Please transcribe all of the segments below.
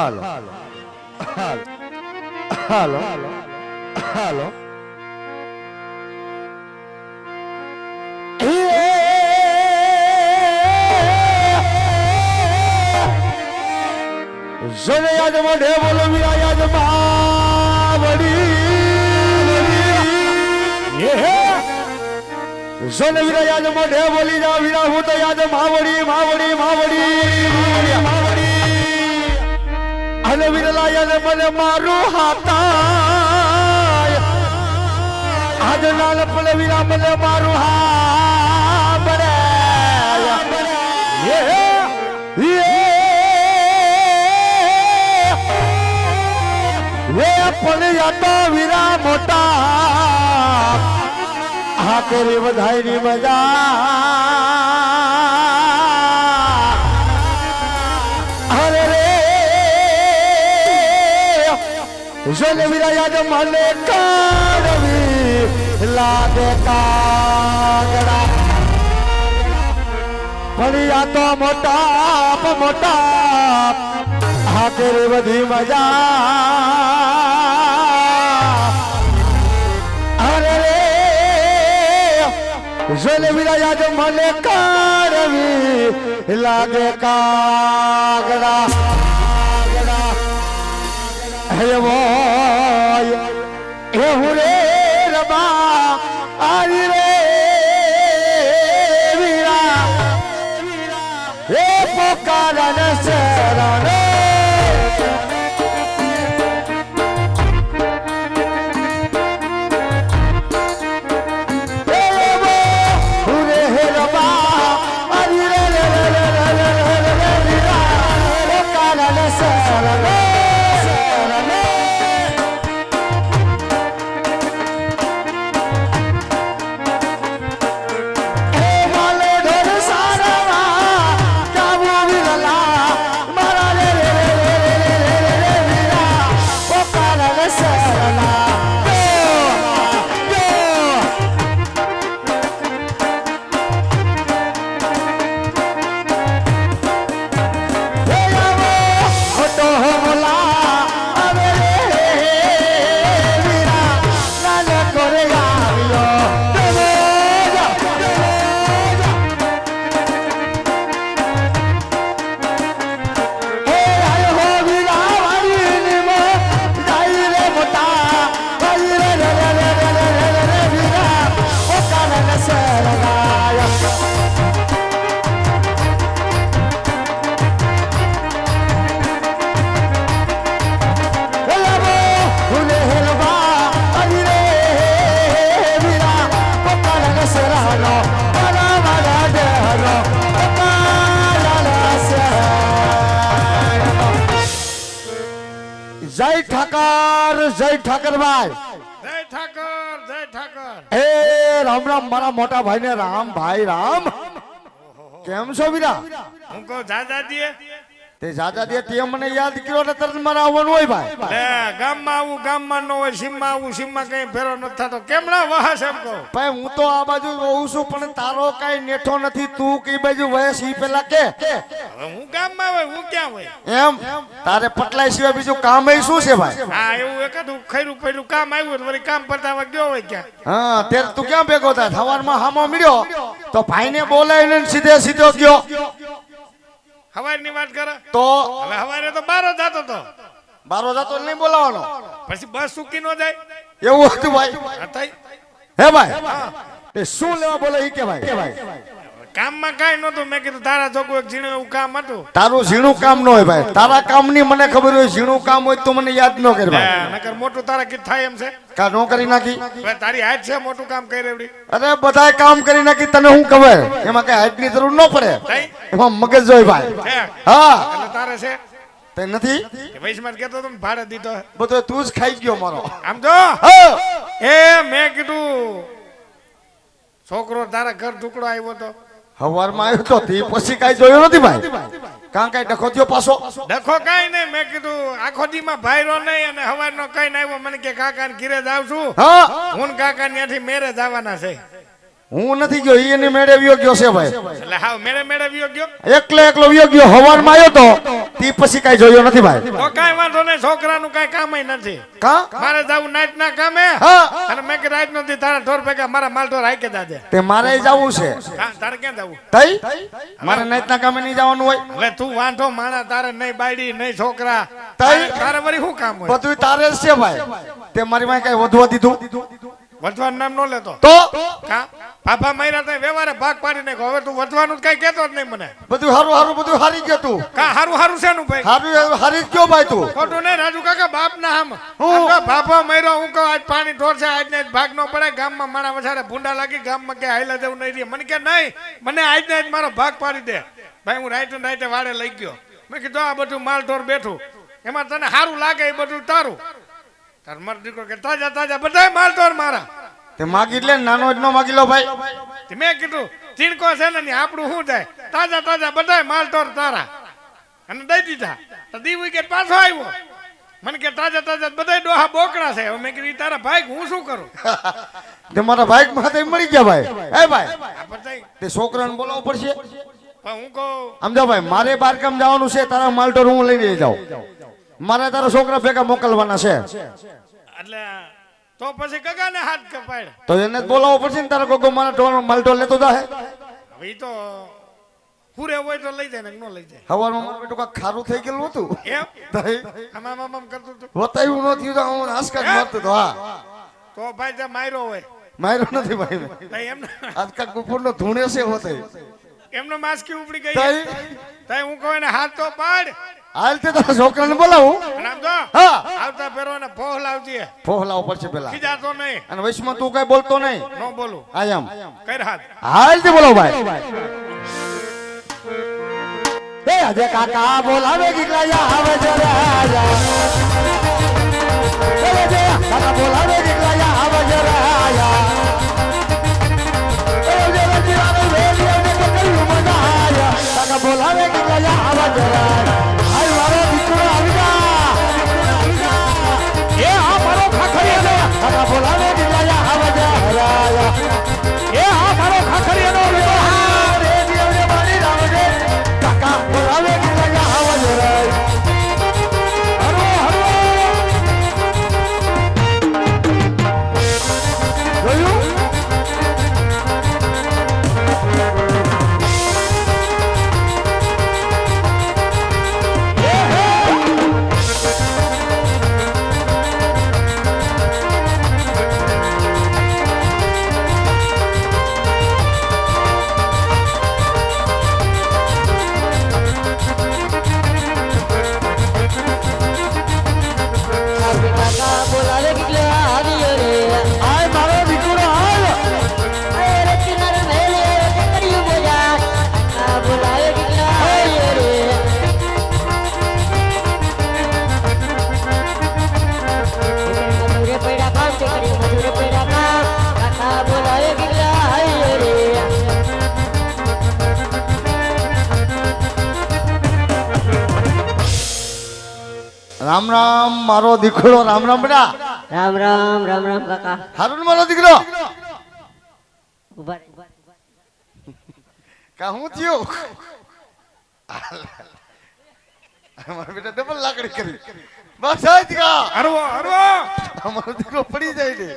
હાલો હાલો હાલો જને યાદ મોઢે બોલો વીરા યાદ માવડી જને વીરા યાદ મોઢે બોલી જા વીરા હું તો યાદ માવડી માવડી માવડી અને વીરલા યાદ મને મારું હાતા આજ નાલ પલે વીરા મને મારું હા બરે પડ્યા વીરા મોટા હા તેરી વધાઈની મજા અરે રે જન વીરા યાદ મને કાઢવી લાગે કાગડા પડ્યા તો મોટા મોટા હા તેરી બધી મજા જલે વીરા યાદ મને કાઢવી લાગે કાગડા એવો એવું રે રબા આરી રે વીરા એ પોકારન શરણ જય ઠાકર ભાઈ જય ઠાકર એ રામ રામ મારા મોટા ભાઈ ને રામ ભાઈ રામ કેમ છો વીરા હું કહું જાજાજી તે જાજા દે તે મને યાદ કર્યો ને તરત મારે આવવાનું હોય ભાઈ લે ગામમાં આવું ગામમાં ન હોય સીમમાં આવું સીમમાં કઈ ફેરો નથી થતો કેમણા વહાસ એમ કહો ભાઈ હું તો આ બાજુ રહું છું પણ તારો કઈ નેઠો નથી તું કઈ બાજુ વયસ ઈ પેલા કે હવે હું ગામમાં હોય હું ક્યાં હોય એમ તારે પટલાઈ સિવાય બીજું કામ એ શું છે ભાઈ હા એવું એકાદું ખૈરું પૈરું કામ આવ્યું તો વળી કામ પરતાવા ગયો હોય ક્યાં હા ત્યારે તું ક્યાં ભેગો થાય સવારમાં હામો મળ્યો તો ભાઈને બોલાવીને સીધો ગયો હવારની વાત કરે તો હવે હવારે તો બારો જતો તો બારો જતો નહીં બોલાવાનો પછી બસ ચૂકી ન જાય એવું હતું ભાઈ હા થઈ હે ભાઈ એ શું લેવા બોલે ઈ કે ભાઈ કામમાં કાઈ નહોતું મેં કીધું તારા જોગું એક ઝીણું એવું કામ હતું તારું ઝીણું કામ ન હોય ભાઈ તારા કામની મને ખબર હોય ઝીણું કામ હોય તો મને યાદ ન કર ભાઈ નકર મોટું તારા કીધું થાય એમ છે કા નો કરી નાખી ભાઈ તારી હાથ છે મોટું કામ કરી રેવડી અરે બધાય કામ કરી નાખી તને હું ખબર એમાં કઈ હાઈટ ની જરૂર ન પડે એમાં મગજ જોઈ ભાઈ હા એટલે તારે છે તે નથી વૈશ્વમાં કેતો તો ભાડે દીધો બધો તું જ ખાઈ ગયો મારો આમ જો એ મેં કીધું છોકરો તારા ઘર ટુકડો આવ્યો તો હવારમાં આવ્યો તો તે પછી કઈ જોયો નથી ભાઈ કાં કઈ ડખો થયો પાછો ડખો કઈ નહીં મેં કીધું આખો દીમાં ભાઈરો નહીં અને હવારનો કઈ ના આવ્યો મને કે કાકા ને ઘીરે જાવ છું હા હું કાકા ત્યાંથી મેરે જવાના છે હું નથી ગયો ઈ એની મેળે વ્યો ગયો છે ભાઈ એટલે હાવ મેળે મેળે વિયો ગયો એકલો વ્યો ગયો હવારમાં આવ્યો તો તી પછી કાઈ જોયો નથી ભાઈ તો કાંઈ વાંધો નહીં છોકરાનું કાંઈ કામ નથી કા મારે જાવું નાઈટ ના કામે હા અને મેં કે રાઈટ નથી તારા ઢોર ભેગા મારા માલ ઢોર હાઈકે દાદે તે મારે જવું છે તારે ક્યાં જવું તઈ મારે નાઈટના કામે નહીં જવાનું હોય હવે તું વાંધો માણા તારે નહીં બાયડી નહીં છોકરા તઈ તારે વળી શું કામ હોય બધું તારે જ છે ભાઈ તે મારી પાસે કઈ વધવા દીધું વધવાનું નામ નો લેતો તો કા બાપા માર્યા તો વ્યવહારે ભાગ પાડી નાખો હવે તું વધવાનું કઈ કેતો જ નહીં મને બધું હારું બધું હારી ગયો તું કા હારું હારું છે નું ભાઈ હારું હારી જ ગયો ભાઈ તું ખોટું નહીં રાજુ કાકા બાપ ના આમ હું? બાપા માર્યો હું કહું આજ પાણી ઢોર છે આજ ને આજ ભાગ નો પડે ગામમાં મારા વસારે ભૂંડા લાગી ગામમાં કે હાઈલા જવું નહીં રહે મને કે નહીં મને આજ ને આજ મારો ભાગ પાડી દે ભાઈ હું રાઈટે વાડે લઈ ગયો મેં કીધું આ બધું માલ ઢોર બેઠું એમાં તને સારું લાગે એ બધું તારું તાર મારો દીકરો કે તાજા તાજા બધા માલ ઢોર મારા તે માગી લે નાનો જ નો માગી લો ભાઈ તે મેં કીધું ચીણકો છે ને આપણું શું થાય તાજા તાજા બધા માલ ઢોર તારા અને દઈ દીધા તો દી વિકેટ પાછો આવ્યો મને કે તાજા તાજા બધા ડોહા બોકડા છે હવે મેં કીધું તારા ભાઈ હું શું કરું તે મારા ભાઈ માથે મળી ગયા ભાઈ એ ભાઈ આ બધાય તે છોકરાને બોલાવવું પડશે પણ હું કહું સમજો ભાઈ મારે બાર કામ જવાનું છે તારા માલટોર હું લઈને જાઉં મારે તારા છોકરા ભેગા મોકલવાના છે એટલે તો પછી ગગાને હાથ કપાય તો એને જ બોલાવવો પડશે ને તારા ગોગો મારા ઢોર માલટોર લેતો જાહે હવે ઈ તો પૂરે હોય તો લઈ જાય ને ન લઈ જાય હવારમાં મારું બેટું કાંઈક ખારું થઈ ગયેલું હતું એમ તઈ આમ કરતું હતું બતાવ્યું નથી તો હું આસકાજ મારતો હતો હા તો ભાઈ જે માર્યો હોય માર્યો નથી ભાઈ મેં. તઈ એમને આજ કાંઈક બપોરનો ધૂણે છે હોતે એમનો માસ્કી ઉપડી ગઈ તઈ તઈ હું કહું એને હાથ તો પાડ હાલ તે તારા છોકરાને બોલાવું અને આમ તો હા આવતા ફેરો ને ફોહ લાવજે ફોહલાવો પડશે પેલા ખીજાતો નહીં અને વૈશમાં તું કઈ બોલતો નહીં નો બોલું આયામ કર હાથ હાલ તે બોલાવ ભાઈ એ આજે કાકા બોલાવે દીકરા આવે જરા આજા એ આજે કાકા બોલાવે દીકરા આવે જરા આજા એ આજે રજીરાને વેલી અને પકડ્યું મજા આયા કાકા બોલાવે દીકરા આવે જરા હાય મારો દીકરો આવી જા એ આ મારો ખાખરિયાનો કાકા બોલાવે દીકરા આવે જરા એ આ મારો ખાખરિયાનો વિવાહ રે દીવને મારી રાવજે કાકા બોલાવે દીકરા આવે જરા હરો હરો જોયું કાકા બોલાવે કેટલા આવ્યો રે આય મારો દીકરો આય અરે રચનાર મેલે કર્યું બોજા કાકા બોલાવે કેટલા આવ્યો રે મજૂરે પૈડા કામ છે કરી મજૂરે પૈડા કામ કાકા બોલાવે કેટલા આવ્યો રે રામ રામ મારો દીકરો રામ રામ બેટા રામ રામ રામ રામ કાકા હારું ને મારો દીકરો ઉભા રે. કા હું થયો અમારો બેટા ડબલ લાકડી કરી બસ આજ કા હરવો હરવો અમારો દીકરો પડી જાય ને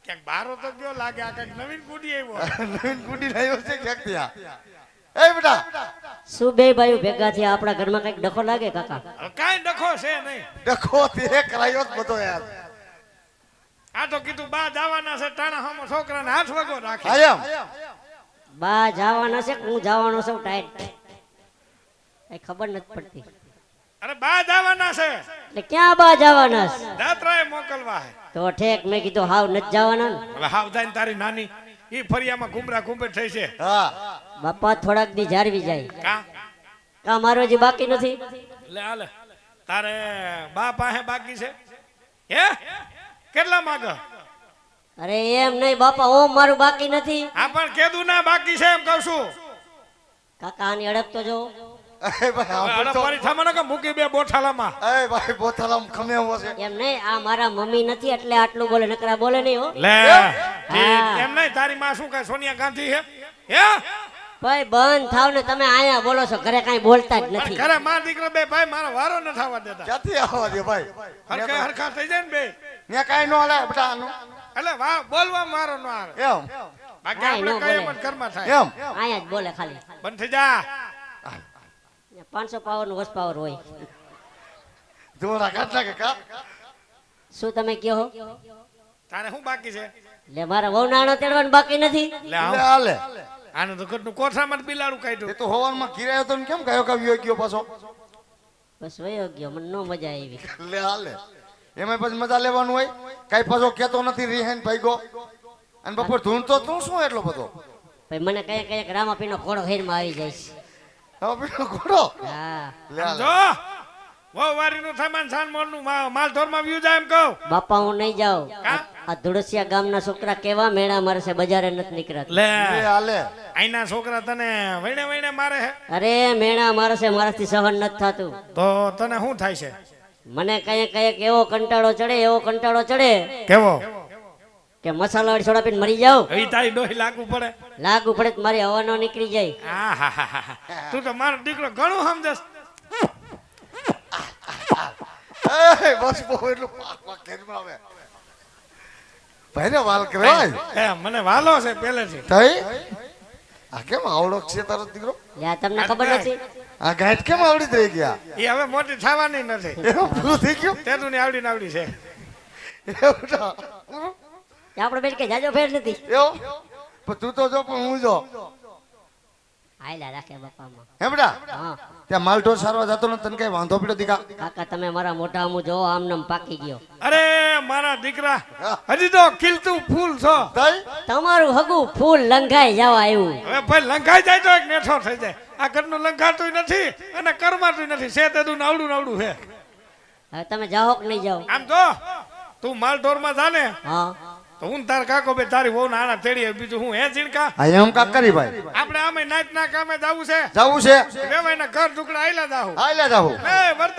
ક્યાંક બારો તો ગયો લાગે આ કઈક નવીન કુડી આવ્યો નવીન ગુડી લાવ્યો છે ક્યાંક ત્યાં એ બેટા શું બે ભાઈઓ ભેગા થયા આપણા ઘરમાં કઈક ડખો લાગે કાકા હવે કાંઈ ડખો છે નહીં ડખો તે કરાયો જ બધો યાર આ તો કીધું બા જવાના છે ટાણા હામો છોકરાને હાથ વગો રાખે આયમ બા જવાના છે કે હું જવાનો છું ટાઈટ કઈ ખબર નથી પડતી અરે બા જવાના છે એટલે ક્યાં બા જવાના છે? જાત્રાએ મોકલવા હે તો ઠેક મેં કીધું હાવ નથી જવાના ને. હવે હાવ જાય તારી નાની ઈ ફરિયામાં ઘુમરા ઘુંબે થઈ છે હા બાપા થોડાક દી જાળવી જાય કા કા મારો હજી બાકી નથી લે હાલે તારે બા પાસે બાકી છે હે કેટલા માગ અરે એમ નહીં બાપા ઓમ મારું બાકી નથી આ પણ કેદું ના બાકી છે એમ કહું છું કાકા આની અડક તો જો એ ભાઈ આમ તો અડપારી થામાનો કે મૂકી બે બોઠાલામાં એ ભાઈ બોથલામ ખમે એવો છે એમ નહીં આ મારા મમ્મી નથી એટલે આટલું બોલે નકરા બોલે નહીં હો લે હા. એમ નહીં તારી માં શું કઈ સોનિયા ગાંધી હે હે ભાઈ બંધ થાવ ને તમે આયા બોલો છો ઘરે કાંઈ બોલતા જ નથી ખરે માં દીકરો બે ભાઈ મારો વારો ન થવા દેતા ક્યાંથી આવવા દે ભાઈ હરખા હરખા થઈ જાય ને બે ત્યાં કાંઈ ન હાલે બેટા આનું એટલે વાહ બોલવા મારો ન આવે એમ બાકી હા, આપણે ન કઈ બોલે. એમ જ ઘરમાં થાય એમ આયા જ બોલે ખાલી બંધ થઈ જા 500 પાવર નું હોર્સ પાવર હોય ધોળા કાઢ કે કા શું તમે કહો તારે શું બાકી છે લે મારા વહુ નાણો તેડવાનું બાકી નથી લે લે આવ હાલે આનું તો ઘરનું કોઠામાં જ બિલાડું એ કાઢ્યું તો હવારમાં ગિરાયો તો ને કેમ કયો કવ્યો ગયો પાછો બસ વયો ગયો મને નો મજા આવી લે હાલે એમાં પછી મજા લેવાનું હોય કાઈ પાછો કેતો નથી રીહેન ભાઈગો અને બપોર ધૂણતો તું શું એટલો બધો ભાઈ મને કયા કયા રામાપીનો ઘોડો હેરમાં આવી જાય છે હવે પેલો ઘોડો હા લે હાલે જો વો વારીનું સામાન સાન મોલનું માલ ઢોરમાં વ્યુ જાય એમ કહું બાપા હું નહીં જાઉં કા? આ ધુડસિયા ગામના છોકરા કેવા મેળા મારે છે બજારે નથી નીકળ્યા લે લે હાલે આઈના છોકરા તને વૈણે વૈણે મારે હે અરે મેળા મારે છે મારાથી સહન નથી થતું તો તને શું થાય છે મને કયાક એવો કંટાળો ચડે કેવો કે મસાલા વાળી સોડા પીને મરી જાવ એ તારી ડોહી લાગુ પડે લાગુ પડે તો મારી હવા નો નીકળી જાય આહાહાહા. તું તો મારો દીકરો ઘણું સમજસ એ બસ બહુ એટલું પાક પાક ઘરમાં આવે ભાઈ ને વાલ કરાય એ મને વાલો છે પહેલેથી તઈ આ કેમ આવડો છે તારો દીકરો લે આ તમને ખબર નથી આ ગાંઠ કેમ આવડી જ રહી ગયા એ હવે મોટી થવાની નથી એવું ભૂલું થઈ ગયું તેનું ને આવડી છે એવું તો. આપણે બેન કે જાજો ફેર નથી એવું પણ તું તો જો પણ હું જો હાયલા રાખે બાપામાં હે બેટા હા ત્યાં માલઢોર સારવા જતો ને તને કઈ વાંધો પીડો દીકા કાકા તમે મારા મોઢા આમ જો આમ નામ પાકી ગયો અરે મારા દીકરા હજી તો ખીલતું ફૂલ છો તઈ તમારું હગું ફૂલ લંઘાઈ જવા આવ્યું હવે ભાઈ લંઘાઈ જાય તો એક નેઠો થઈ જાય આ ઘરનું લંઘાતું નથી અને કરમાતું નથી છે તેનું નાવડું છે હવે તમે જાઓ કે નહીં જાઓ આમ જો તું માલ ઢોરમાં જા ને હા તો હું તાર કાકો બે તારી વહુ નાના તેડી આવી. બીજું હું હે ઝીણકા આ એમ કાક કરી ભાઈ આપણે આમે નાચ ના કામે જાવું છે જવું છે વેવાઈના ઘર ટુકડા આયલા જાવું હાલે જાવું એ વર્ત